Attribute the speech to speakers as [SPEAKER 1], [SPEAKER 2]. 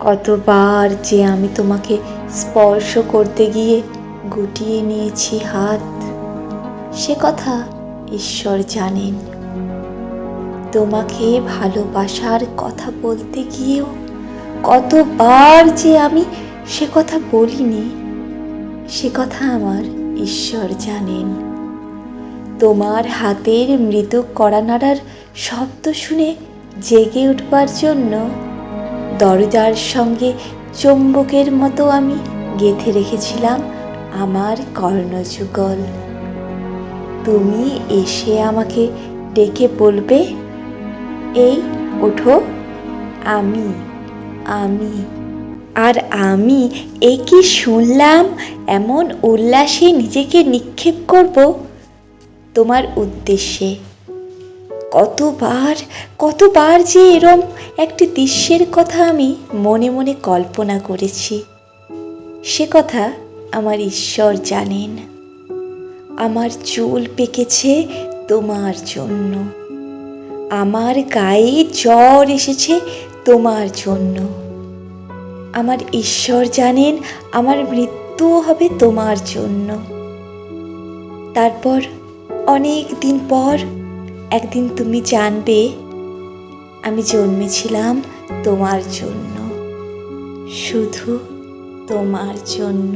[SPEAKER 1] কতবার যে আমি তোমাকে স্পর্শ করতে গিয়ে গুটিয়ে নিয়েছি হাত, সে কথা ঈশ্বর জানেন। তোমাকে ভালোবাসার কথা বলতে গিয়েও কতবার যে আমি সে কথা বলিনি, সে কথা আমার ঈশ্বর জানেন। তোমার হাতের মৃদু কড়া নাড়ার শব্দ শুনে জেগে উঠবার জন্য দরজার সঙ্গে চুম্বকের মতো আমি গেঁথে রেখেছিলাম আমার কর্ণযুগল। তুমি এসে আমাকে ডেকে বলবে, এই ওঠো, আমি আমি আর আমি এ কি শুনলাম এমন উল্লাসে নিজেকে নিক্ষেপ করব তোমার উদ্দেশ্যে। কতবার যে এরম একটি দৃশ্যের কথা আমি মনে মনে কল্পনা করেছি, সে কথা আমার ঈশ্বর জানেন। আমার চুল পেকেছে তোমার জন্য, আমার গায়ে জ্বর এসেছে তোমার জন্য। আমার ঈশ্বর জানেন আমার মৃত্যুও হবে তোমার জন্য। তারপর অনেক দিন পর একদিন তুমি জানবে আমি জন্মেছিলাম তোমার জন্য, শুধু তোমার জন্য।